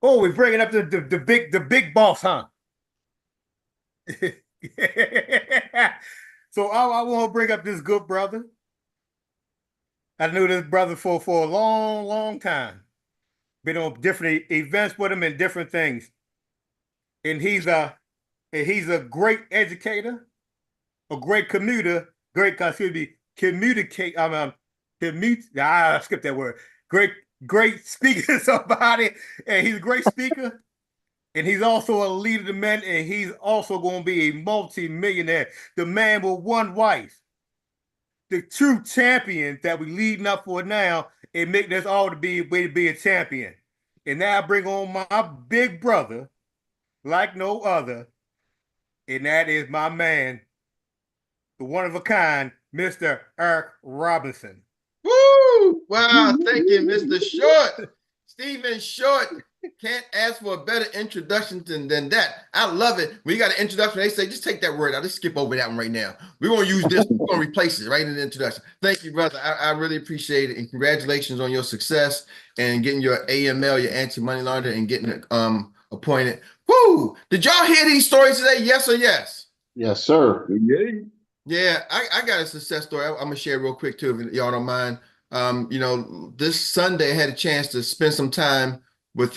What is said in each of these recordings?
Oh, we're bringing up the big boss, huh? So I want to bring up this good brother. I knew this brother for a long, long time. Been on different events with him and different things. And he's a great educator, a great commuter, great excuse me, communicate. Commute. I skipped that word. Great, great speaker. Somebody, and he's a great speaker. And he's also a leader of the men, and he's also going to be a multi-millionaire. The man with one wife, the true champion that we leading up for now, and making us all to be way to be a champion. And now I bring on my big brother, like no other, and that is my man, the one of a kind, Mr. Eric Robinson. Woo! Wow, thank you, Mr. Short. Stephen Short. Can't ask for a better introduction than that. I love it. When you got an introduction, they say, just take that word out. Let's skip over that one right now. We're going to use this. We're going to replace it right in the introduction. Thank you, brother. I really appreciate it. And congratulations on your success and getting your AML, your anti-money laundering, and getting appointed. Woo! Did y'all hear these stories today? Yes or yes? Yes, sir. Yeah. Yeah, I got a success story. I'm gonna share real quick too, if y'all don't mind. This Sunday I had a chance to spend some time with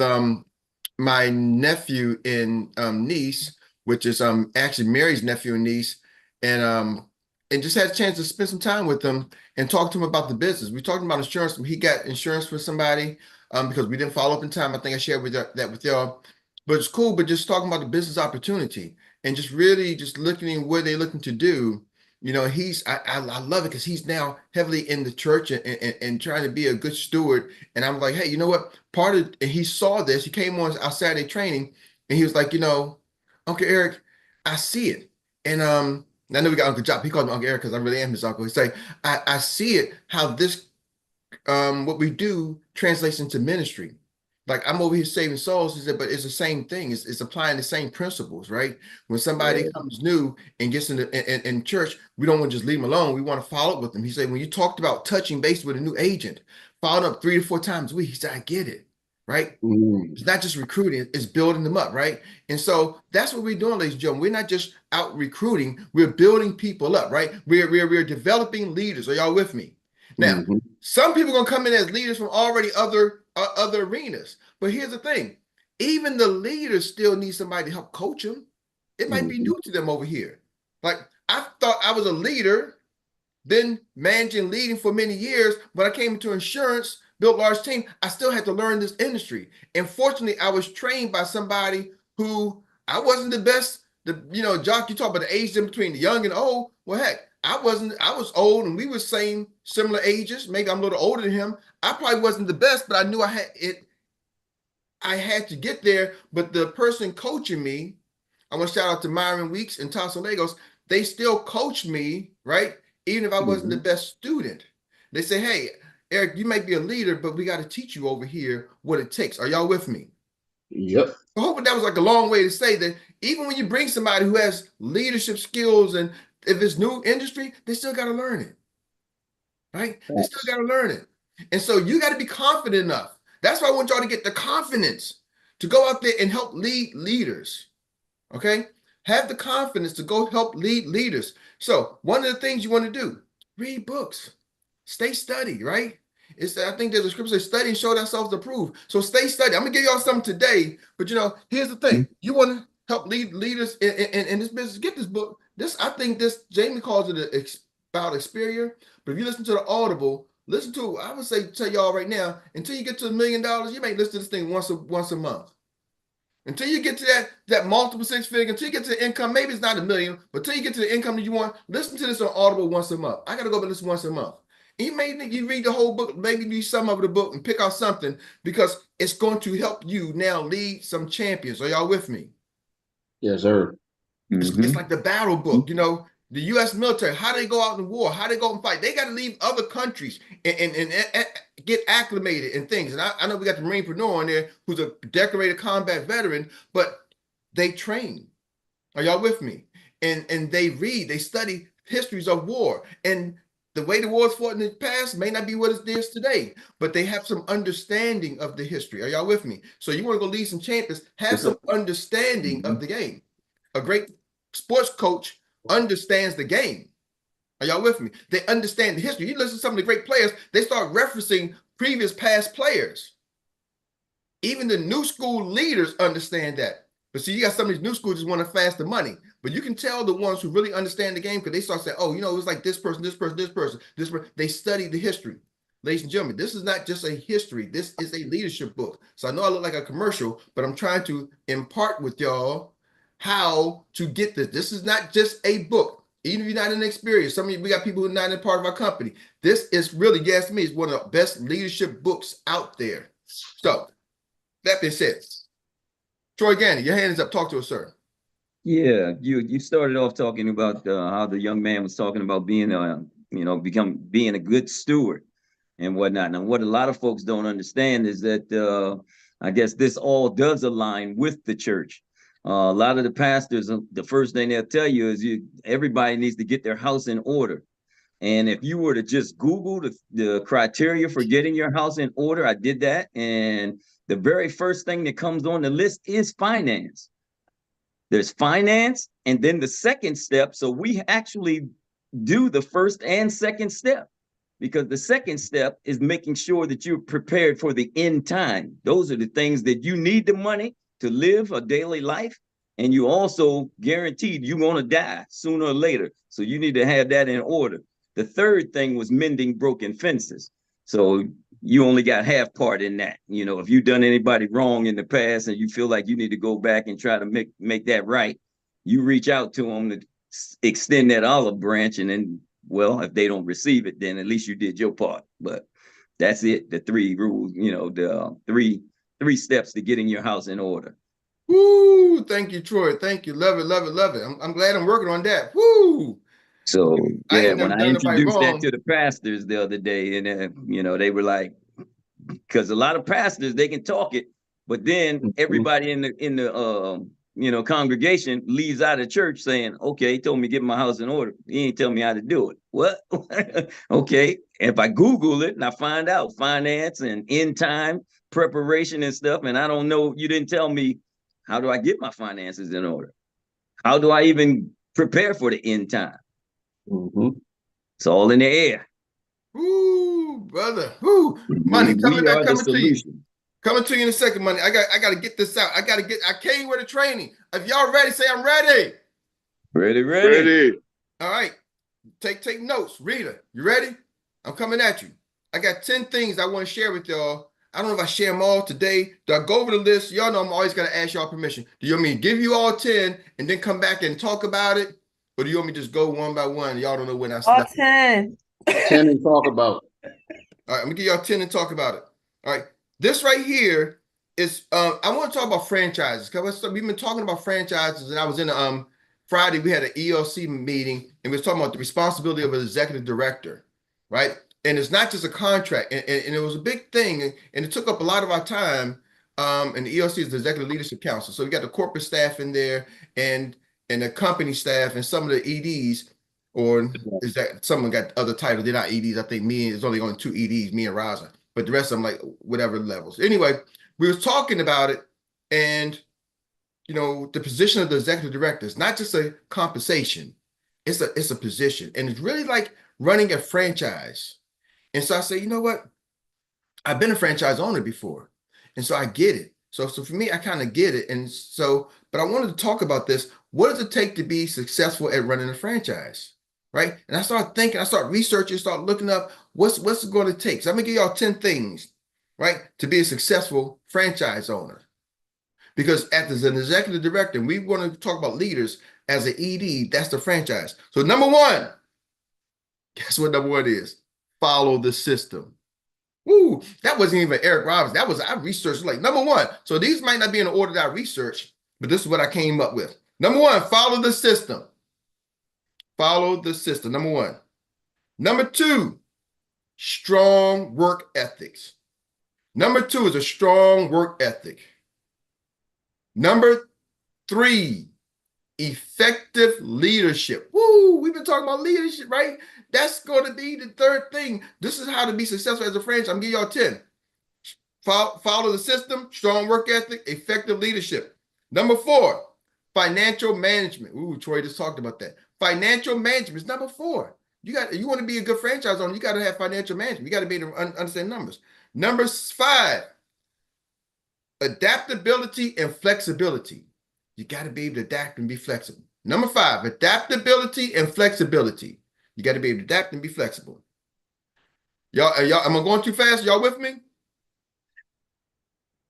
my nephew and niece, which is actually Mary's nephew and niece, and just had a chance to spend some time with them and talk to him about the business. We talked about insurance. He got insurance for somebody because we didn't follow up in time. I think I shared that with y'all, but it's cool. But just talking about the business opportunity and just really just looking at what they're looking to do. I love it because he's now heavily in the church and trying to be a good steward. And I'm like, hey, you know what? And he saw this. He came on our Saturday training, and he was like, Uncle Eric, I see it. And I know we got Uncle Job. He called me Uncle Eric because I really am his uncle. He's like, I see it how this what we do translates into ministry. Like I'm over here saving souls, he said, but it's the same thing. It's applying the same principles, right? When somebody comes new and gets in church, we don't want to just leave them alone. We want to follow up with them. He said, when you talked about touching base with a new agent, followed up 3 to 4 times a week, he said, I get it, right? It's not just recruiting, it's building them up, right? And so that's what we're doing, ladies and gentlemen. We're not just out recruiting, we're building people up, right? We're developing leaders. Are y'all with me? Now, some people are gonna come in as leaders from already other arenas. But here's the thing: even the leaders still need somebody to help coach them. It might be new to them over here. Like I thought I was a leader, been managing, leading for many years. When I came into insurance, built large team, I still had to learn this industry. And fortunately, I was trained by somebody who I wasn't the best. Jock, you talk about the age in between the young and old. Well, heck, I was old and we were similar ages. Maybe I'm a little older than him. I probably wasn't the best, but I knew I had to get there. But the person coaching me, I want to shout out to Myron Weeks and Tasso Lagos. They still coach me, right? Even if I wasn't the best student. They say, hey, Eric, you might be a leader, but we got to teach you over here what it takes. Are y'all with me? Yep. I hope that was like a long way to say that even when you bring somebody who has leadership skills and if it's new industry, they still got to learn it, right? They still got to learn it. And so you got to be confident enough. That's why I want y'all to get the confidence to go out there and help lead leaders, okay? Have the confidence to go help lead leaders. So one of the things you want to do, read books, stay study, right? I think there's a scripture that says study and show thyself approved. So stay study. I'm gonna give y'all something today, but here's the thing. You want to help lead leaders in this business, get this book. I think Jamie calls it about Experior, but if you listen to the Audible, listen to it. I would say tell y'all right now, until you get to $1 million, you may listen to this thing once a month. Until you get to that multiple six figure, until you get to the income, maybe it's not $1 million, but until you get to the income that you want, listen to this on Audible once a month. I got to go to this once a month. You may think you read the whole book, maybe read some of the book and pick out something because it's going to help you now lead some champions. Are y'all with me? Yes, sir. It's like the battle book, the U.S. military, how they go out in war, how they go and fight. They got to leave other countries and get acclimated and things. And I know we got the Marinepreneur on there who's a decorated combat veteran, but they train. Are y'all with me? And they read, they study histories of war. And the way the wars fought in the past may not be what it is today, but they have some understanding of the history. Are y'all with me? So you want to go lead some champions, have some understanding of the game. A great sports coach understands the game. Are y'all with me? They understand the history. You listen to some of the great players, they start referencing previous past players. Even the new school leaders understand that. But see, you got some of these new schools just want to fast the money. But you can tell the ones who really understand the game because they start saying, oh, you know, it was like this person, this person, this person, this person. They study the history. Ladies and gentlemen, this is not just a history. This is a leadership book. So I know I look like a commercial, but I'm trying to impart with y'all how to get this. This is not just a book. Even if you're not in experience, some of you, we got people who are not in part of our company. This is really, you ask me, it's one of the best leadership books out there. So that being said, Troy Gandy, your hand is up. Talk to us, sir. Yeah, you started off talking about how the young man was talking about being being a good steward and whatnot. Now, what a lot of folks don't understand is that I guess this all does align with the church. A lot of the pastors, the first thing they'll tell you is everybody needs to get their house in order. And if you were to just Google the criteria for getting your house in order, I did that. And the very first thing that comes on the list is finance. There's finance, and then the second step. So we actually do the first and second step, because the second step is making sure that you're prepared for the end time. Those are the things that you need the money to live a daily life. And you also guaranteed you're going to die sooner or later. So you need to have that in order. The third thing was mending broken fences. So you only got half part in that. You know, if you've done anybody wrong in the past and you feel like you need to go back and try to make that right, you reach out to them to extend that olive branch. And then, well, if they don't receive it, then at least you did your part. But that's it. The three rules, the three steps to getting your house in order. Woo! Thank you, Troy. Thank you. Love it, love it, love it. I'm glad I'm working on that. Woo! So I yeah, ain't never when I done nobody introduced that wrong. to the pastors the other day, and they were like, because a lot of pastors, they can talk it, but then everybody in the congregation leaves out of church saying, okay, he told me to get my house in order. He ain't tell me how to do it. What? Okay. If I Google it and I find out finance and end time preparation and stuff, and I don't know, you didn't tell me, how do I get my finances in order? How do I even prepare for the end time? It's all in the air. Woo, brother. Woo. Money coming back, coming to you. Coming to you in a second, Money. I got to get this out. I came with a training. If y'all ready, say I'm ready. Ready. All right. Take notes. Rita, you ready? I'm coming at you. I got 10 things I want to share with y'all. I don't know if I share them all today. Do I go over the list? Y'all know I'm always going to ask y'all permission. Do you want me to give you all 10 and then come back and talk about it? Or do you want me to just go one by one? Y'all don't know when I All start. 10. 10 and talk about it. All right, I'm gonna give y'all 10 and talk about it. All right, this right here is I want to talk about franchises because we've been talking about franchises, and I was in Friday. We had an ELC meeting, and we was talking about the responsibility of an executive director, right? And it's not just a contract, and it was a big thing, and it took up a lot of our time. And the ELC is the Executive Leadership Council, so we got the corporate staff in there, and the company staff, and some of the EDs. Or is that someone got other titles? They're not EDs. I think there's only two EDs, me and Raza. But the rest of them, like whatever levels. Anyway, we was talking about it, and the position of the executive director is not just a compensation. It's a position. And it's really like running a franchise. And so I say, you know what? I've been a franchise owner before. And so I get it. So for me, I kind of get it. And so, but I wanted to talk about this. What does it take to be successful at running a franchise? Right. And I started thinking, I started researching, start looking up what's it going to take. So I'm gonna give y'all 10 things, right, to be a successful franchise owner. Because as an executive director, we want to talk about leaders as an ED, that's the franchise. So number one, guess what number one is? Follow the system. Woo, that wasn't even Eric Roberts. That was, I researched like number one. So these might not be in the order that I researched, but this is what I came up with. Number one, follow the system. Follow the system, number one. Number two, strong work ethics. Number two is a strong work ethic. Number three, effective leadership. Woo, we've been talking about leadership, right? That's going to be the third thing. This is how to be successful as a franchise. I'm gonna give y'all 10. Follow the system, strong work ethic, effective leadership. Number 4, financial management. Ooh, Troy just talked about that. Financial management is number 4. You want to be a good franchise owner, you got to have financial management. You got to be able to understand numbers. Number 5, adaptability and flexibility. You got to be able to adapt and be flexible. Number 5, adaptability and flexibility. You got to be able to adapt and be flexible. Y'all, am I going too fast? Y'all with me?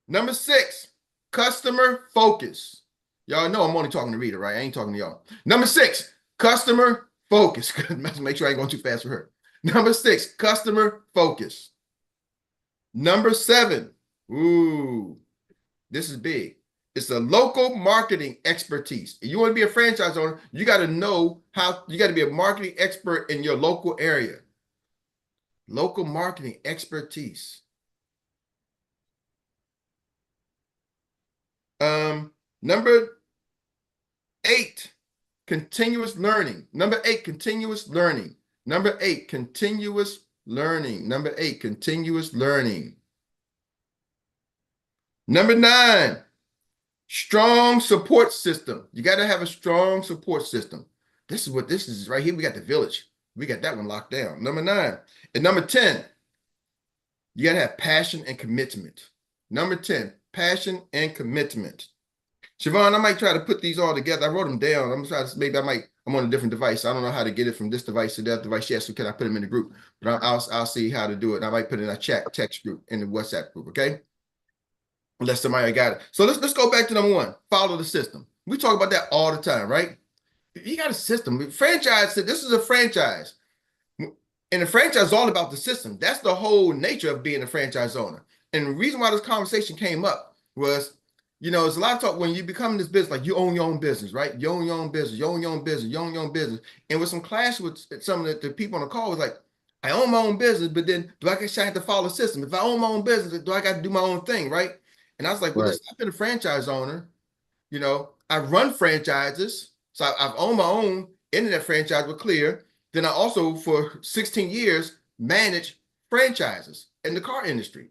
Number 6, customer focus. Y'all know I'm only talking to Rita, right? I ain't talking to y'all. Number 6, customer focus. Make sure I ain't going too fast for her. Number 6, customer focus. Number 7, ooh, this is big. It's a local marketing expertise. If you want to be a franchise owner, you got to know how, you got to be a marketing expert in your local area. Local marketing expertise. Number 8, continuous learning. Number 8, continuous learning. Number 8, continuous learning. Number 8, continuous learning. Number 9, strong support system. You got to have a strong support system. This is what this is right here. We got the village. We got that one locked down. Number 9. And number 10, you got to have passion and commitment. Number 10, passion and commitment. Siobhan, I might try to put these all together. I wrote them down. I'm trying to, maybe I'm on a different device. I don't know how to get it from this device to that device yet. So can I put them in the group? But I'll see how to do it. I might put it in a chat text group in the WhatsApp group. Okay. Unless somebody got it. So let's go back to number 1. Follow the system. We talk about that all the time, right? You got a system. Franchise. This is a franchise. And the franchise is all about the system. That's the whole nature of being a franchise owner. And the reason why this conversation came up was, you know, it's a lot of talk when you become in this business, like you own your own business, right? You own your own business, you own your own business, you own your own business. And with some clash with some of the people on the call was like, I own my own business, but then do I have to follow a system? If I own my own business, do I got to do my own thing, right? And I was like, well, listen, I've been a franchise owner. You know, I run franchises. So I've owned my own internet franchise with Clear. Then I also, for 16 years, managed franchises in the car industry.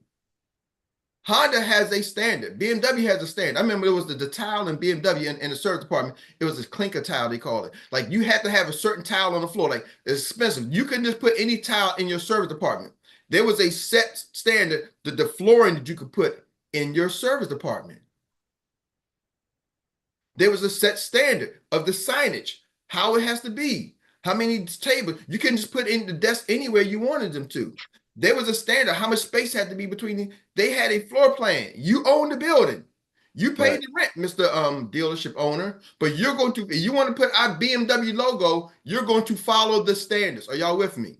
Honda has a standard. BMW has a standard. I remember it was the tile in BMW in the service department. It was this clinker tile, they call it. Like you had to have a certain tile on the floor. Like it's expensive. You couldn't just put any tile in your service department. There was a set standard, the flooring that you could put in your service department. There was a set standard of the signage, how it has to be, how many tables. You couldn't just put in the desk anywhere you wanted them to. There was a standard, how much space had to be between them. They had a floor plan. You own the building. You paid the rent, Mr. Dealership owner, but you're going to, if you want to put our BMW logo, you're going to follow the standards. Are y'all with me?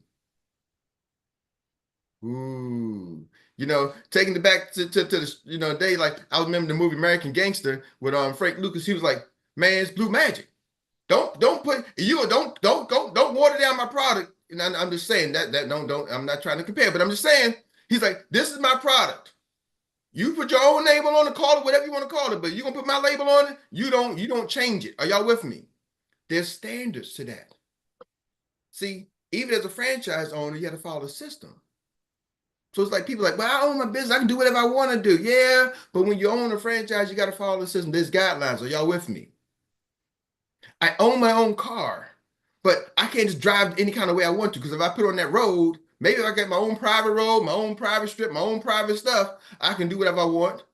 Ooh. You know, taking it back to the, you know, day, like I remember the movie American Gangster with Frank Lucas. He was like, man, it's blue magic. Don't water down my product. And I'm just saying that don't I'm not trying to compare, but I'm just saying, he's like, this is my product. You put your own label on it, call it whatever you want to call it, but you're gonna put my label on it, you don't change it. Are y'all with me? There's standards to that. See, even as a franchise owner, you have to follow the system. So it's like people like, well, I own my business, I can do whatever I want to do. Yeah, but when you own a franchise, you got to follow the system. There's guidelines. Are y'all with me? I own my own car, but I can't just drive any kind of way I want to, because if I put on that road, maybe if I get my own private road, my own private strip, my own private stuff, I can do whatever I want.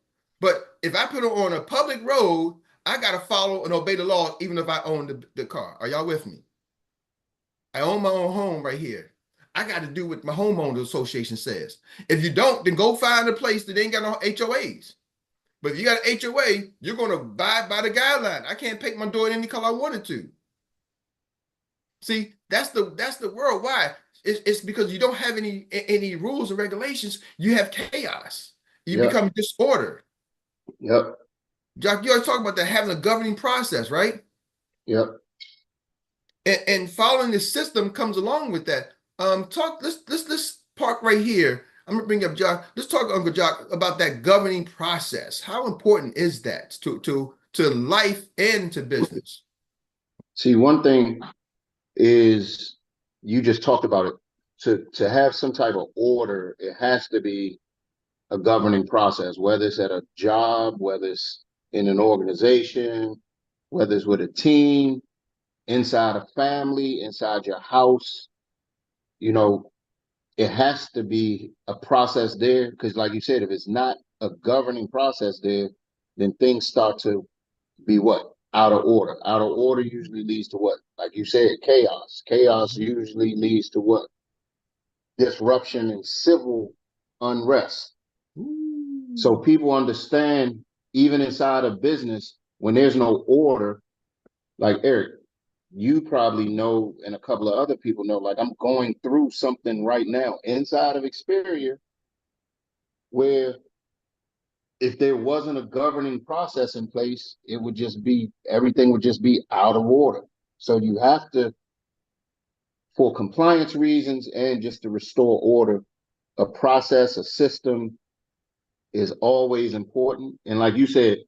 But if I put it on a public road, I got to follow and obey the law, even if I own the car. Are y'all with me? I own my own home right here. I got to do what my homeowners association says. If you don't, then go find a place that ain't got no HOAs. But if you got an HOA, you're going to abide by the guideline. I can't paint my door any color I wanted to. See, that's the world. Why? It's because you don't have any rules and regulations. You have chaos. You become disorder. Yep. Jock, you always talk about that, having a governing process, right? Yep. And following the system comes along with that. Let's park right here. I'm gonna bring up Jock. Let's talk, Uncle Jock, about that governing process. How important is that to life and to business? See, one thing is you just talked about it. To have some type of order, it has to be a governing process, whether it's at a job, whether it's in an organization, whether it's with a team, inside a family, inside your house. You know, it has to be a process there because, like you said, if it's not a governing process there, then things start to be what? Out of order. Out of order usually leads to what? Like you said, chaos. Chaos usually leads to what? Disruption and civil unrest. So people understand, even inside of business, when there's no order, like Eric, you probably know, and a couple of other people know, like I'm going through something right now inside of Xperia where if there wasn't a governing process in place, it would just be, everything would just be out of order. So you have to, for compliance reasons and just to restore order, a process, a system is always important. And like you said,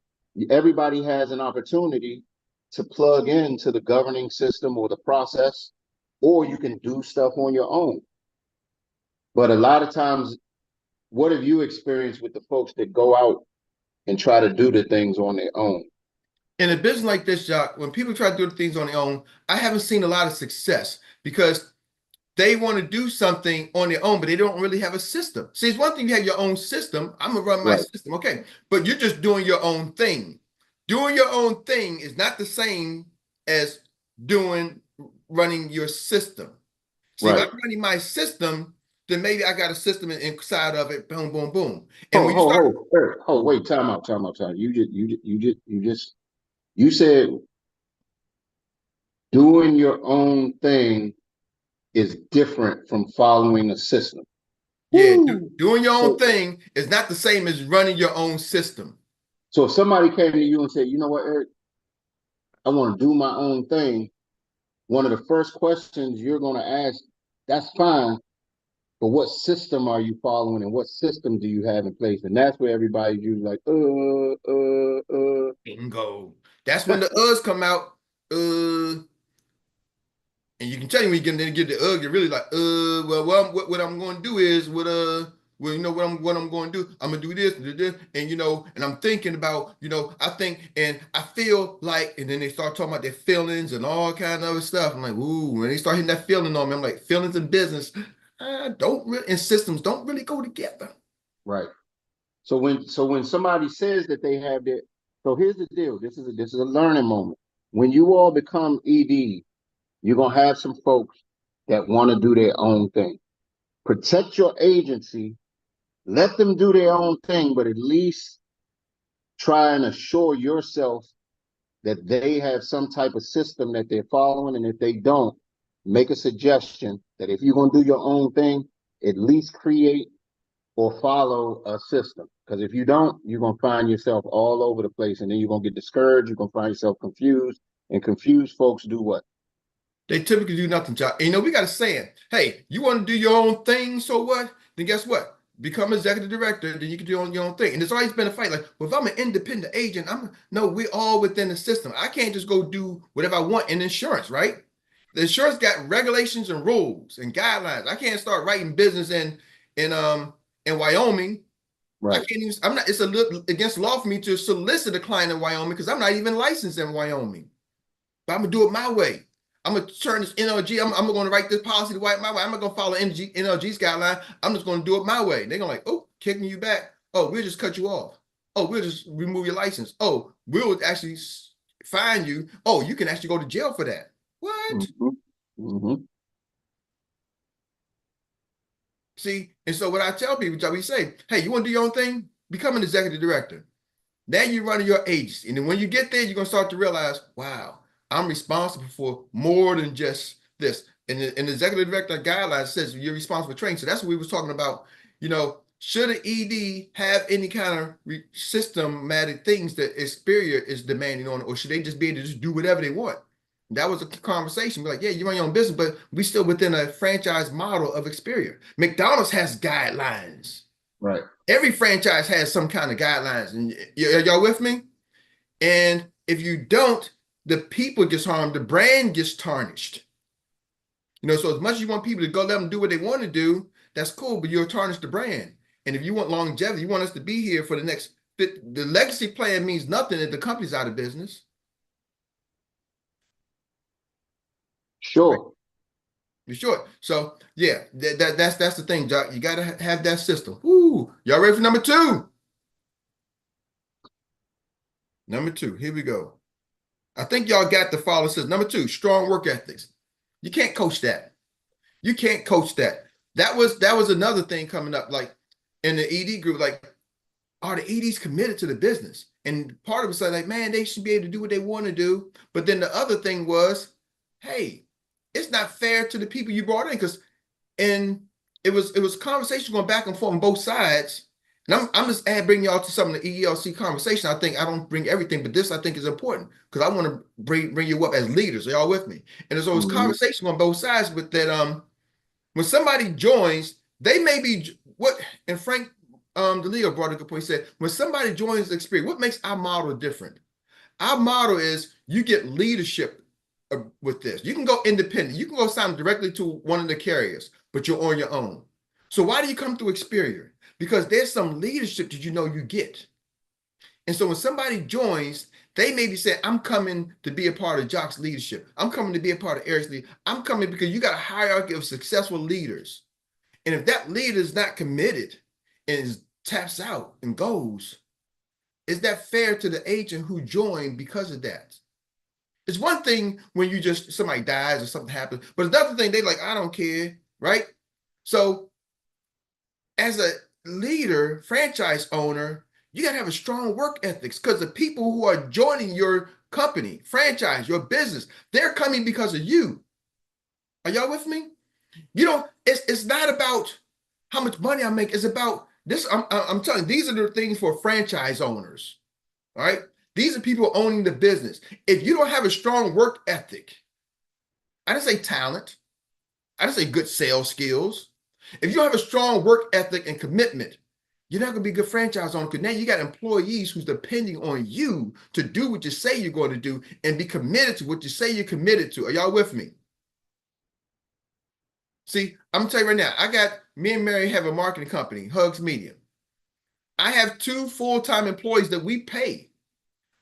everybody has an opportunity to plug into the governing system or the process, or you can do stuff on your own. But a lot of times, what have you experienced with the folks that go out and try to do the things on their own? In a business like this, Jacques, when people try to do things on their own, I haven't seen a lot of success because they want to do something on their own, but they don't really have a system. See, it's one thing you have your own system. I'm gonna run my Right. system, okay, but you're just doing your own thing. Doing your own thing is not the same as running your system. See, if Right. I'm running my system, then maybe I got a system inside of it. Boom, boom, boom. And Oh, when you start, Eric, wait, time out. You said doing your own thing is different from following a system. yeah, Woo! doing your own So, thing is not the same as running your own system. so if somebody came to you and said, you know what, Eric, I want to do my own thing, one of the first questions you're going to ask, that's fine, but what system are you following and what system do you have in place? And that's where everybody's usually like, Bingo. That's when the uhs come out. And you can tell you when you get the you're really like, well, what I'm going to do is well, you know what I'm going to do. I'm gonna do this, and and I'm thinking about, I think and I feel like, and then they start talking about their feelings and all kind of other stuff. I'm like, ooh, when they start hitting that feeling on me, I'm like, feelings and business, don't really, and systems don't really go together. right. So when somebody says that they have their, so here's the deal. This is a learning moment. When you all become ED, you're gonna have some folks that want to do their own thing. Protect your agency, let them do their own thing, but at least try and assure yourself that they have some type of system that they're following. And if they don't, make a suggestion that if you're gonna do your own thing, at least create or follow a system. Because if you don't, you're gonna find yourself all over the place, and then you're gonna get discouraged. You're gonna find yourself confused, and confused folks do what? They typically do nothing, John. And, we got a saying, hey, you want to do your own thing, so what? Then guess what? Become executive director, then you can do your own thing. And there's always been a fight. Like, well, if I'm an independent agent, no, we're all within the system. I can't just go do whatever I want in insurance, right? The insurance got regulations and rules and guidelines. I can't start writing business in Wyoming. I Right. can't even, I'm not, it's a little against law for me to solicit a client in Wyoming because I'm not even licensed in Wyoming. But I'm gonna do it my way. I'm gonna turn this NLG. I'm gonna write this policy to white my way. I'm not gonna follow NLG's guideline. I'm just gonna do it my way. They're gonna like, oh, kicking you back. Oh, we'll just cut you off. Oh, we'll just remove your license. Oh, we'll actually fine you. Oh, you can actually go to jail for that. What? Mm-hmm. Mm-hmm. See, and so what I tell people, we say, hey, you want to do your own thing? Become an executive director. Now you're running your agency. And then when you get there, you're going to start to realize, wow, I'm responsible for more than just this. And the executive director guidelines says you're responsible for training. So that's what we was talking about. Should an ED have any kind of systematic things that Xperia is demanding on it, or should they just be able to just do whatever they want? That was a conversation. We're like, yeah, you run your own business, but we still within a franchise model of Xperia. McDonald's has guidelines. Right. Every franchise has some kind of guidelines, and y'all with me? And if you don't, the people gets harmed, the brand gets tarnished. You know, so as much as you want people to go let them do what they want to do, that's cool, but you'll tarnish the brand. And if you want longevity, you want us to be here for the next fit. The legacy plan means nothing if the company's out of business. Sure. For sure. So yeah, that's the thing, Jock. You gotta have that system. Woo! Y'all ready for number two? Number two, here we go. I think y'all got the follow system. Number two, strong work ethics. You can't coach that. You can't coach that. That was another thing coming up, like in the ED group, like, are the EDs committed to the business? And part of it said, like, man, they should be able to do what they want to do. But then the other thing was, hey, it's not fair to the people you brought in, because and it was conversation going back and forth on both sides. And I'm just bringing y'all to some of the EELC conversation. I think I don't bring everything, but this I think is important because I want to bring you up as leaders. Are y'all with me? And there's always conversation on both sides with that. When somebody joins, they may be what, and Frank DeLeo brought a good point. He said, when somebody joins the experience, what makes our model different? Our model is you get leadership with this. You can go independent. You can go sign directly to one of the carriers, but you're on your own. So why do you come through Experior? Because there's some leadership that you know you get. And so when somebody joins, they may be saying, I'm coming to be a part of Jock's leadership. I'm coming to be a part of Eric's leadership. I'm coming because you got a hierarchy of successful leaders. And if that leader is not committed and taps out and goes, is that fair to the agent who joined because of that? It's one thing when you just, somebody dies or something happens, but another thing, they like, I don't care, right? So as a leader, franchise owner, you got to have a strong work ethics, because the people who are joining your company, franchise, your business, they're coming because of you. Are y'all with me? You know, it's not about how much money I make. It's about this. I'm telling you, these are the things for franchise owners. All right. These are people owning the business. If you don't have a strong work ethic, I didn't say talent, I didn't say good sales skills. If you don't have a strong work ethic and commitment, you're not going to be a good franchise owner, because now you got employees who's depending on you to do what you say you're going to do and be committed to what you say you're committed to. Are y'all with me? See, I'm going to tell you right now, me and Mary have a marketing company, Hugs Media. I have 2 full-time employees that we pay.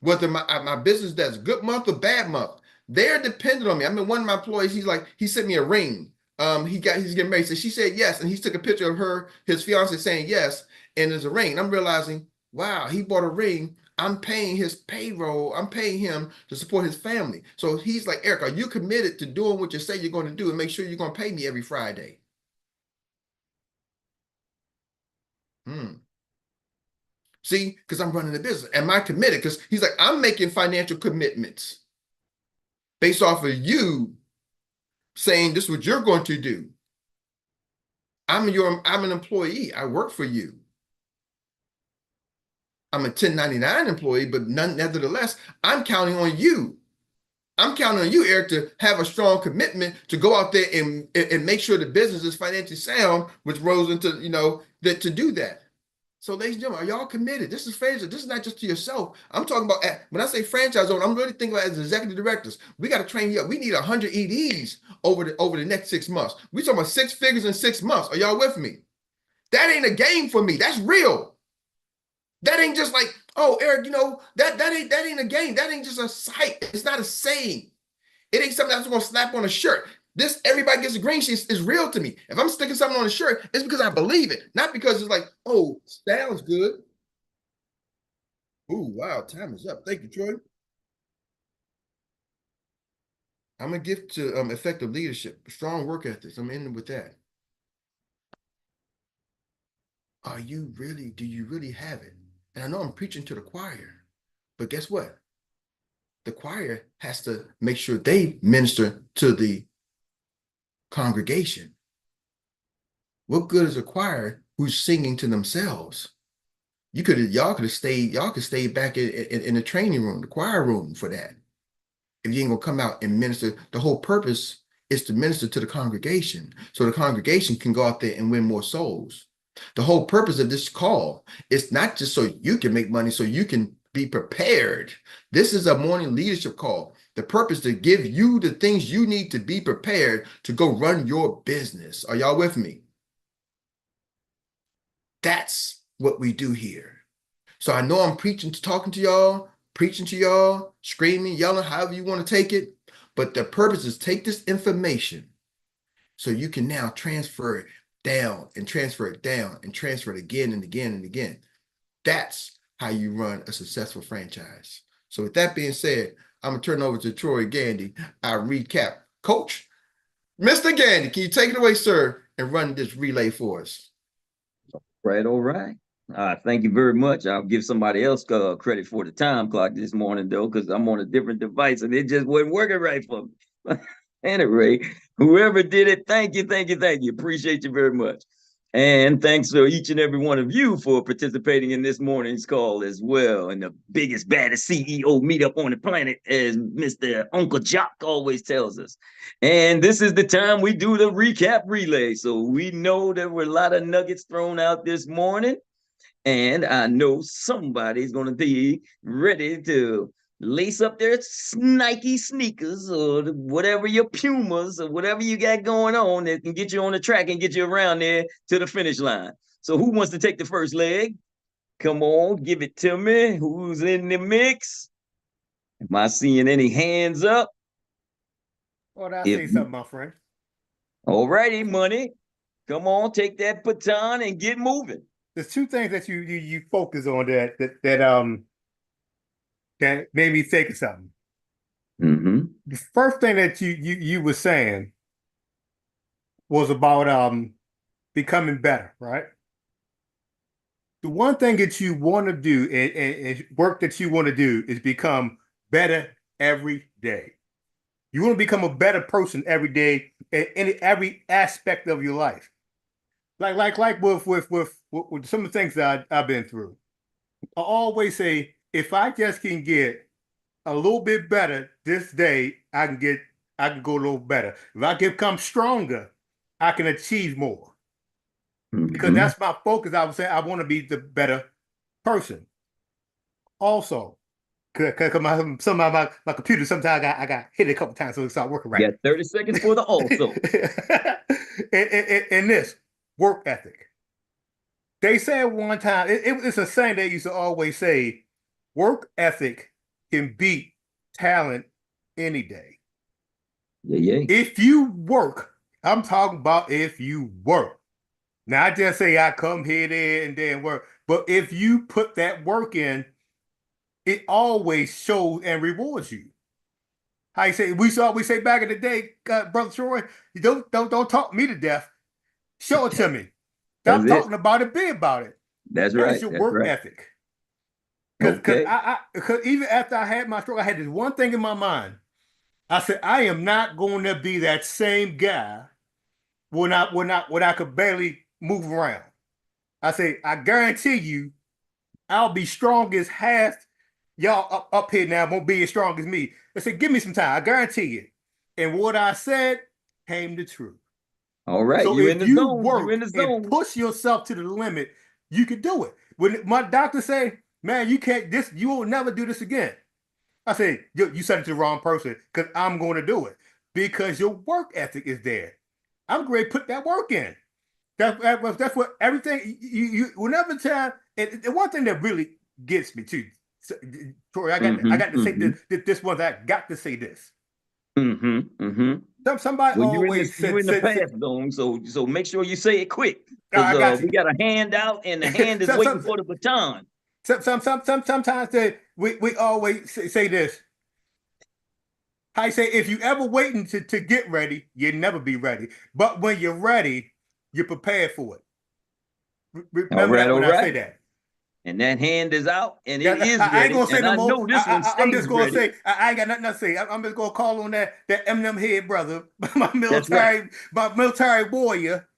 Whether my business does good month or bad month, they're dependent on me. I mean, one of my employees, he sent me a ring. He's getting married. So she said yes, and he took a picture of his fiance saying yes, and there's a ring. And I'm realizing, wow, he bought a ring. I'm paying his payroll. I'm paying him to support his family. So he's like, Eric, are you committed to doing what you say you're going to do, and make sure you're going to pay me every Friday? See, because I'm running the business. Am I committed? Because he's like, I'm making financial commitments based off of you saying this is what you're going to do. I'm an employee. I work for you. I'm a 1099 employee, but nevertheless, I'm counting on you. I'm counting on you, Eric, to have a strong commitment to go out there and make sure the business is financially sound, which rolls into, that to do that. So, ladies and gentlemen, are y'all committed? This is franchise. This is not just to yourself. I'm talking about, when I say franchise owner, I'm really thinking about as executive directors. We got to train you up. We need 100 EDs over the next 6 months. We talking about 6 figures in 6 months. Are y'all with me? That ain't a game for me. That's real. That ain't just like, oh, Eric, that ain't a game. That ain't just a sight. It's not a saying. It ain't something I'm going to slap on a shirt. This everybody gets a green sheet is real to me. If I'm sticking something on a shirt, it's because I believe it, not because it's like, oh, sounds good. Oh, wow, time is up. Thank you, Troy. I'm gonna give to effective leadership, strong work ethics. I'm ending with that. Do you really have it? And I know I'm preaching to the choir, but guess what? The choir has to make sure they minister to the congregation. What good is a choir who's singing to themselves? Y'all could stay back in the training room, the choir room for that. If you ain't gonna come out and minister, the whole purpose is to minister to the congregation, so the congregation can go out there and win more souls. The whole purpose of this call is not just so you can make money, so you can be prepared. This is a morning leadership call. The purpose to give you the things you need to be prepared to go run your business. Are y'all with me? That's what we do here. So I know I'm talking to y'all, preaching to y'all, screaming, yelling, however you want to take it. But the purpose is take this information so you can now transfer it down and transfer it down and transfer it again and again and again. That's how you run a successful franchise. So with that being said, I'm gonna turn over to Troy Gandy, our recap coach. Mr. Gandy, can you take it away, sir, and run this relay for us? Right, all right. Thank you very much. I'll give somebody else credit for the time clock this morning, though, because I'm on a different device and it just wasn't working right for me. Anyway, whoever did it, thank you, thank you, thank you. Appreciate you very much. And thanks to each and every one of you for participating in this morning's call as well. And the biggest, baddest CEO meetup on the planet, as Mr. Uncle Jock always tells us. And this is the time we do the recap relay. So we know there were a lot of nuggets thrown out this morning. And I know somebody's going to be ready to lace up their Nike sneakers or whatever your Pumas or whatever you got going on that can get you on the track and get you around there to the finish line. So who wants to take the first leg? Come on, give it to me. Who's in the mix? Am I seeing any hands up? Oh, did I say something, my friend? All righty, money. Come on, take that baton and get moving. There's two things that you focus on that made me think of something. Mm-hmm. The first thing that you were saying was about becoming better, right? The one thing that you want to do and work that you want to do is become better every day. You want to become a better person every day in every aspect of your life. Like with some of the things that I've been through. I always say, if I just can get a little bit better this day, I can go a little better. If I can become stronger, I can achieve more. Because that's my focus. I would say I want to be the better person. Also, because some of my computer sometimes I got hit a couple times, so it start working right. You got 30 seconds for the also. and this work ethic. They said one time, it's a saying they used to always say, work ethic can beat talent any day. Yeah. If you work, I'm talking about if you work. Now, I just say I come here, there, and then work. But if you put that work in, it always shows and rewards you. How you say, we say back in the day, Brother Troy, you don't talk me to death. Show it to me. Stop talking about it, be about it. That's right. That's your work ethic. Because even after I had my stroke, I had this one thing in my mind. I said, I am not going to be that same guy when I could barely move around. I say, I guarantee you, I'll be strong as half y'all up here now won't be as strong as me. I said, give me some time. I guarantee it. And what I said came to true. All right, so you if in the you zone. work You in the zone. and push yourself to the limit, you can do it. When my doctor say, man, you can't this, you will never do this again. I say, you said it to the wrong person because I'm going to do it because your work ethic is there. I'm going to put that work in. That's what everything you whenever time. And the one thing that really gets me too, Tori, I got to say this one. I got to say this. Somebody always you in the pass zone, so make sure you say it quick because we got a hand out and the hand is waiting for the baton. Sometimes we always say this. I say if you ever waiting to get ready, you'll never be ready. But when you're ready, you're prepared for it. Remember that when I say that. And that hand is out, and it is ready. I ain't gonna say no more. Know this one I'm just gonna ready. say I ain't got nothing to say. I'm just gonna call on that Eminem head brother, my military warrior.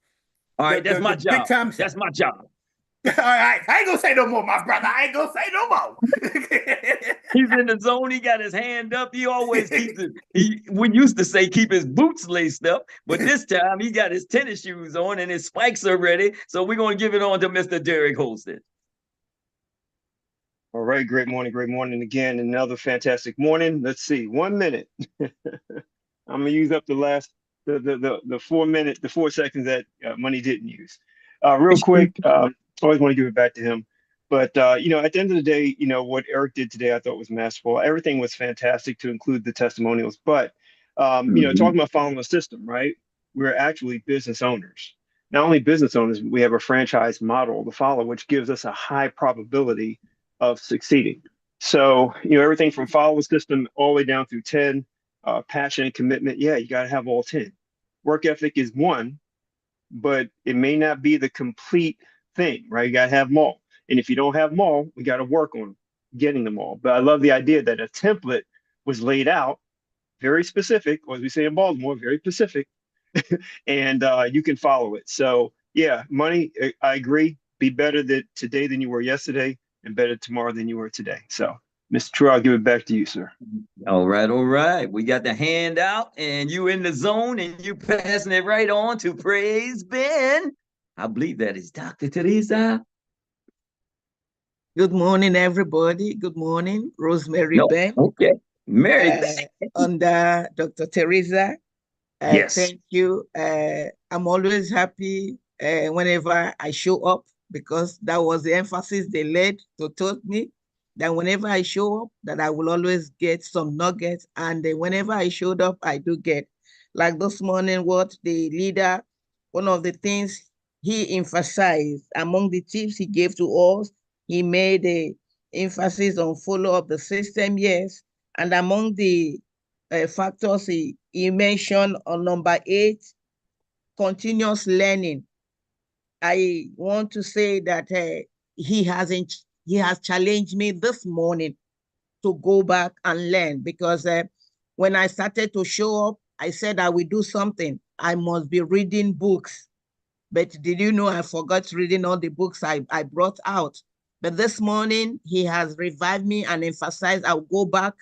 All right, that's my job. Big time. That's my job. All right, I ain't gonna say no more, my brother. I ain't gonna say no more. He's in the zone. He got his hand up. He always keeps it. We used to say keep his boots laced up, but this time he got his tennis shoes on and his spikes are ready. So we're gonna give it on to Mr. Derek Holston. All right, great morning again. Another fantastic morning. Let's see, 1 minute. I'm gonna use up the last the 4 minute, the 4 seconds that Money didn't use. Real quick, always want to give it back to him. But at the end of the day, what Eric did today, I thought was masterful. Everything was fantastic, to include the testimonials. But talking about following a system, right? We're actually business owners. Not only business owners, we have a franchise model to follow, which gives us a high probability of succeeding. So, everything from follow a system all the way down through 10, passion and commitment. Yeah, you got to have all 10. Work ethic is one, but it may not be the complete thing, right? You got to have them all. And if you don't have them all, we got to work on getting them all. But I love the idea that a template was laid out, very specific, or as we say in Baltimore, very specific, and you can follow it. So, yeah, Money, I agree. Be better today than you were yesterday, and better tomorrow than you were today. So, Mr. True, I'll give it back to you, sir. All right, all right. We got the hand out, and you in the zone, and you passing it right on to Praise Ben. I believe that is Dr. Teresa. Good morning, everybody. Good morning, Rosemary No, Ben. okay. Mary Ben. Under Dr. Teresa. Yes. Thank you. I'm always happy whenever I show up, because that was the emphasis they led to taught me that whenever I show up, that I will always get some nuggets. And whenever I showed up, I do get. Like this morning, what the leader, one of the things he emphasized among the tips he gave to us, he made a emphasis on follow up the system, yes. And among the factors he mentioned on number 8, continuous learning. I want to say that he has challenged me this morning to go back and learn, because when I started to show up, I said I will do something. I must be reading books. But did you know I forgot reading all the books I brought out? But this morning, he has revived me and emphasized I'll go back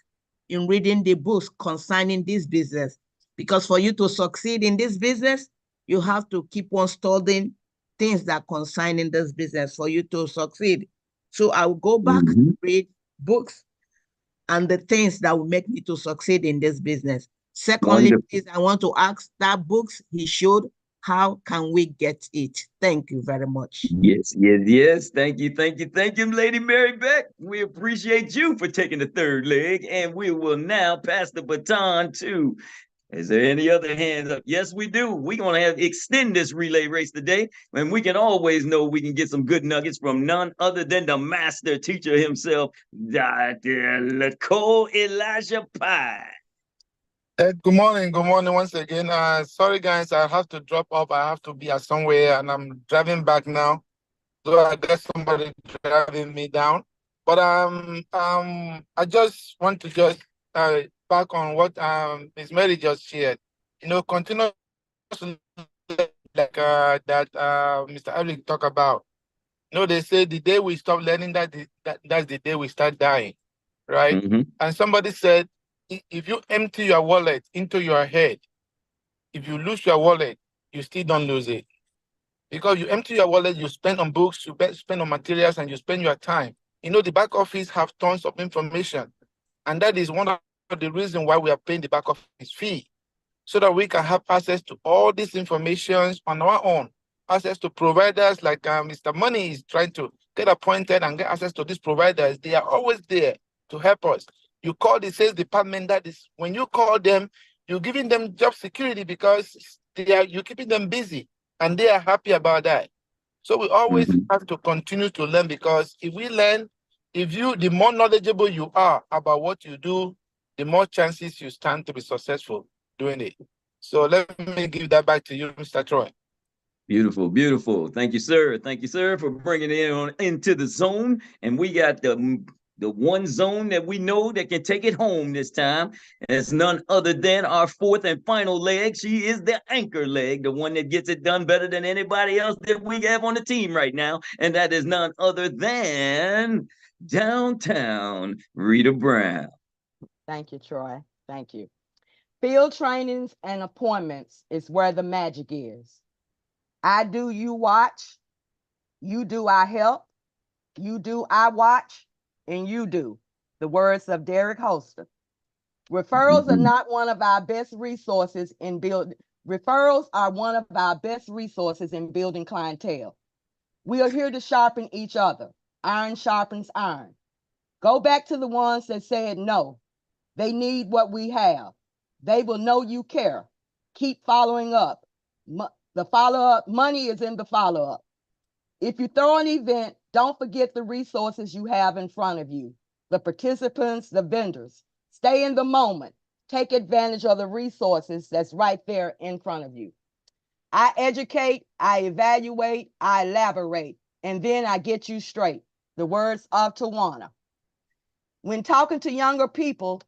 in reading the books concerning this business. Because for you to succeed in this business, you have to keep on studying things that concern in this business for you to succeed. So I'll go back to read books and the things that will make me to succeed in this business. Secondly, is I want to ask that books he showed, how can we get it? Thank you very much. Yes, yes, yes. Thank you, thank you, thank you, Lady Mary Beck. We appreciate you for taking the third leg, and we will now pass the baton to. Is there any other hands up? Yes, we do. We're going to extend this relay race today, and we can always know we can get some good nuggets from none other than the master teacher himself, Dr. Nicole Elijah Pye. Good morning once again. Sorry guys, I have to drop off. I have to be at somewhere, and I'm driving back now. So I got somebody driving me down. But I just want to back on what Ms. Mary just shared. Continue like that Mr. Erik talked about. They say the day we stop learning, that's the day we start dying, right? And somebody said, if you empty your wallet into your head, if you lose your wallet, you still don't lose it. Because you empty your wallet, you spend on books, you spend on materials, and you spend your time. The back office have tons of information. And that is one of the reasons why we are paying the back office fee, so that we can have access to all these information on our own. Access to providers like Mr. Money is trying to get appointed and get access to these providers. They are always there to help us. You call the sales department, that is, when you call them, you're giving them job security, because you're keeping them busy, and they are happy about that. So we always have to continue to learn, because if we learn, the more knowledgeable you are about what you do, the more chances you stand to be successful doing it. So let me give that back to you, Mr. Troy. Beautiful, beautiful. Thank you, sir. Thank you, sir, for bringing it into the zone. And we got the one zone that we know that can take it home this time. It's none other than our fourth and final leg. She is the anchor leg, the one that gets it done better than anybody else that we have on the team right now. And that is none other than downtown Rita Brown. Thank you, Troy. Thank you. Field trainings and appointments is where the magic is. I do, you watch. You do, I help. You do, I watch. and you do. The words of Derek Holster. Referrals are not one of our best resources in building. Referrals are one of our best resources in building clientele. We are here to sharpen each other. Iron sharpens iron. Go back to the ones that said no. They need what we have. They will know you care. Keep following up. The follow-up money is in the follow-up. If you throw an event, don't forget the resources you have in front of you, the participants, the vendors. Stay in the moment. Take advantage of the resources that's right there in front of you. I educate, I evaluate, I elaborate, and then I get you straight. The words of Tawana. When talking to younger people,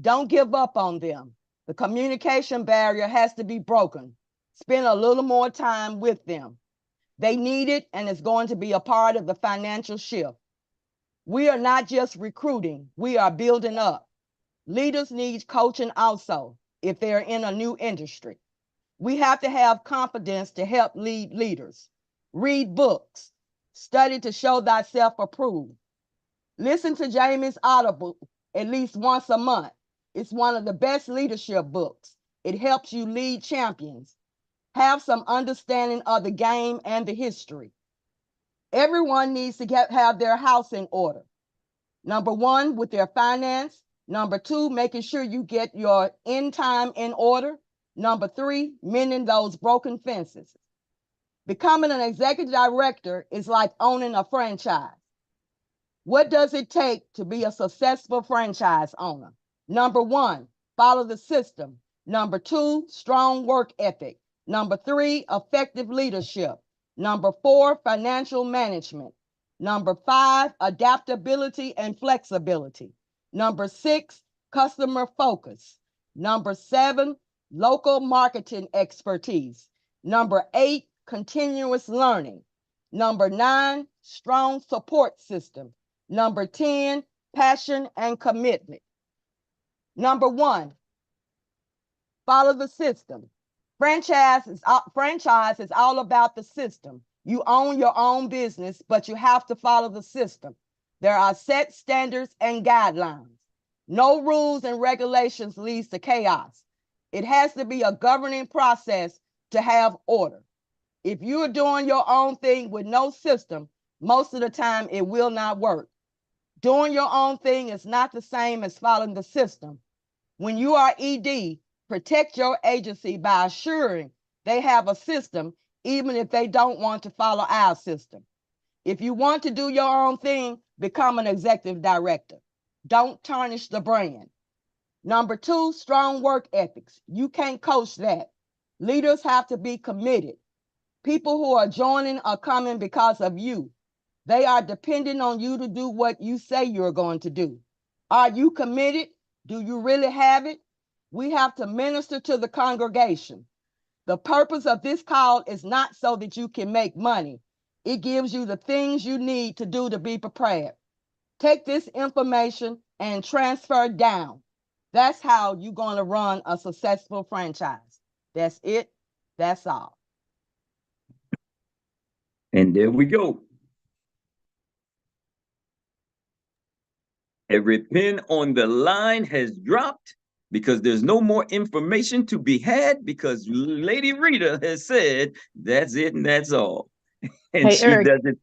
don't give up on them. The communication barrier has to be broken. Spend a little more time with them. They need it, and it's going to be a part of the financial shift. We are not just recruiting, we are building up. Leaders need coaching also if they're in a new industry. We have to have confidence to help lead leaders. Read books. Study to show thyself approved. Listen to Jamie's Audible at least once a month. It's one of the best leadership books. It helps you lead champions. Have some understanding of the game and the history. Everyone needs to have their house in order. Number one, with their finance. Number two, making sure you get your end time in order. Number three, mending those broken fences. Becoming an executive director is like owning a franchise. What does it take to be a successful franchise owner? Number one, follow the system. Number two, strong work ethic. Number three, effective leadership. Number four, financial management. Number five, adaptability and flexibility. Number six, customer focus. Number seven, local marketing expertise. Number eight, continuous learning. Number nine, strong support system. Number 10, passion and commitment. Number one, follow the system. Franchise is all about the system. You own your own business, but you have to follow the system. There are set standards and guidelines. No rules and regulations leads to chaos. It has to be a governing process to have order. If you're doing your own thing with no system, most of the time it will not work. Doing your own thing is not the same as following the system. When you are ED, protect your agency by assuring they have a system, even if they don't want to follow our system. If you want to do your own thing, become an executive director. Don't tarnish the brand. Number two, strong work ethics. You can't coach that. Leaders have to be committed. People who are joining are coming because of you. They are depending on you to do what you say you're going to do. Are you committed? Do you really have it? We have to minister to the congregation. The purpose of this call is not so that you can make money. It gives you the things you need to do to be prepared. Take this information and transfer it down. That's how you're going to run a successful franchise. That's it. That's all. And there we go. Every pin on the line has dropped because there's no more information to be had because Lady Rita has said that's it and that's all. And Hey, she Erik, doesn't.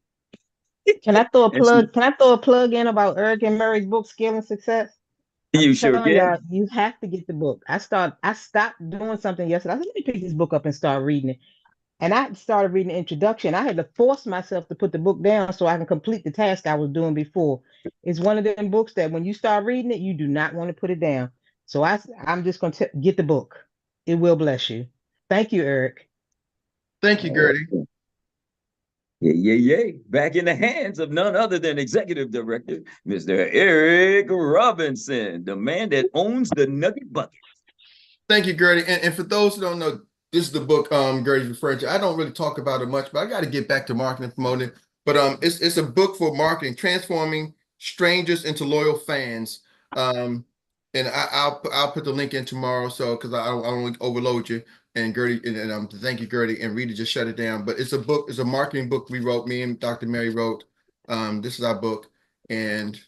can I throw a And she, plug? Can I throw a plug in about Erik and Murray's book, Skill and Success? I'm you sure telling can. y'all, you have to get the book. I stopped doing something yesterday. I said, let me pick this book up and start reading it. And I started reading the introduction. I had to force myself to put the book down so I can complete the task I was doing before. It's one of them books that when you start reading it, you do not want to put it down. So I'm just going to get the book. It will bless you. Thank you, Erik. Thank you, Gertie. Yeah. Back in the hands of none other than Executive Director, Mr. Erik Robinson, the man that owns the Nugget Bucket. Thank you, Gertie. And for those who don't know, this is the book Gertie's referring to. I don't really talk about it much, but I got to get back to marketing and promoting. But it's a book for marketing, transforming strangers into loyal fans. And I'll put the link in tomorrow, so because I don't want to overload you. And Gertie, and thank you, Gertie. And Rita just shut it down. But it's a book, it's a marketing book we wrote. Me and Dr. Mary wrote. This is our book, and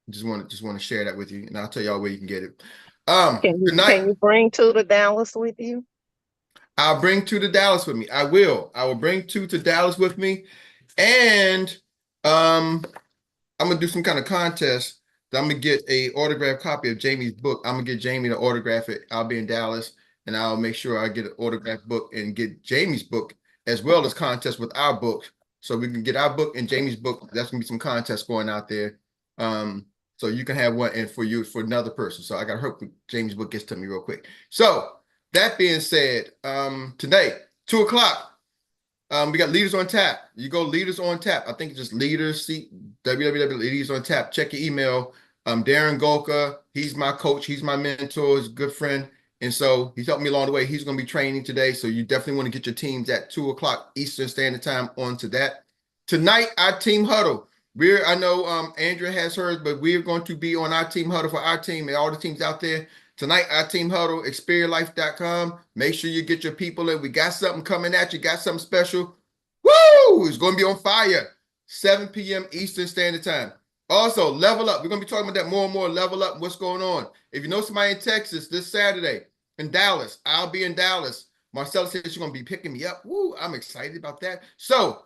just want to share that with you, and I'll tell y'all where you can get it. Can Tonight, you bring two to Dallas with you? I'll bring two to Dallas with me. I will bring two to Dallas with me, and I'm gonna do some kind of contest. That I'm gonna get a autographed copy of Jamie's book. I'm gonna get Jamie to autograph it. I'll be in Dallas, and I'll make sure I get an autographed book and get Jamie's book as well as contest with our book, so we can get our book and Jamie's book. That's gonna be some contests going out there. So you can have one, and for another person. So I gotta hope Jamie's book gets to me real quick. So that being said, tonight, 2:00. We got Leaders on Tap. You go Leaders on Tap. I think it's just Leaders, www.leaders on Tap. Check your email. Darren Golka, he's my coach. He's my mentor. He's a good friend. And so he's helped me along the way. He's going to be training today. So you definitely want to get your teams at 2:00 Eastern Standard Time onto that. Tonight, our team huddle. I know Andrea has hers, but we're going to be on our team huddle for our team and all the teams out there. Tonight, our team huddle, experienlife.com. Make sure you get your people in. We got something coming at you. Got something special. Woo! It's going to be on fire. 7 p.m. Eastern Standard Time. Also, level up. We're going to be talking about that more and more. Level up. What's going on? If you know somebody in Texas this Saturday, in Dallas, I'll be in Dallas. Marcella said she's going to be picking me up. Woo! I'm excited about that. So,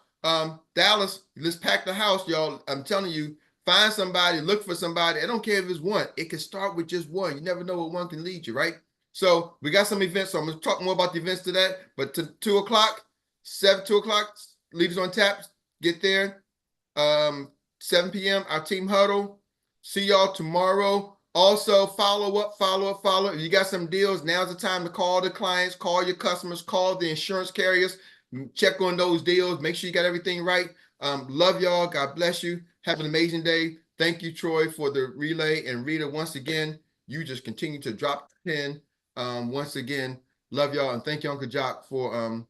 Dallas, let's pack the house, y'all. I'm telling you, find somebody, look for somebody. I don't care if it's one. It can start with just one. You never know what one can lead you, right? So we got some events. So I'm going to talk more about the events to that. But to 2:00, 2:00, Leaders on Tap, get there. 7 p.m., our team huddle. See y'all tomorrow. Also, follow up. If you got some deals, now's the time to call the clients, call your customers, call the insurance carriers. Check on those deals. Make sure you got everything right. Love y'all. God bless you. Have an amazing day. Thank you, Troy, for the relay. And Rita, once again, you just continue to drop the pin. Once again, love y'all. And thank you, Uncle Jock, for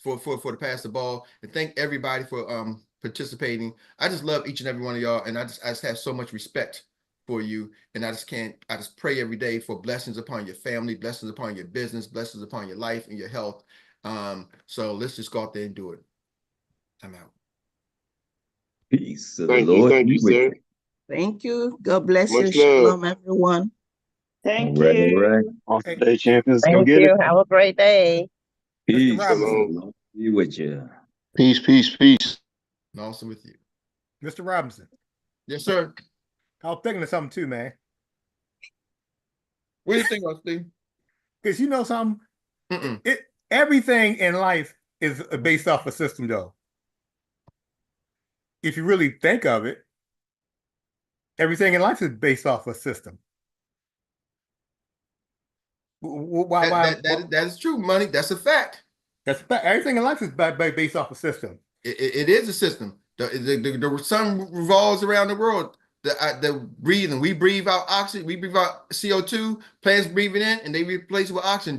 the pass the ball. And thank everybody for participating. I just love each and every one of y'all. And I just have so much respect for you. And I just pray every day for blessings upon your family, blessings upon your business, blessings upon your life and your health. So let's just go out there and do it. I'm out. Peace. Thank you, sir. Thank you. God bless you. Much love. Shalom, everyone. Thank All right, you. all right. Awesome day, champions. Go Thank get you. it. Have a great day. Mr. Peace. Robinson. Lord be with you. Peace, peace, peace. And also with you. Mr. Robinson. Yes, sir. I was thinking of something too, man. What do you think, Steve? Because you know something? Everything in life is based off a system, though. If you really think of it, everything in life is based off a system. That is true, money. That's a fact. That's a fact. Everything in life is based off a system. It is a system. The sun revolves around the world. The breathing, we breathe out oxygen, we breathe out CO2. Plants breathe it in, and they replace it with oxygen.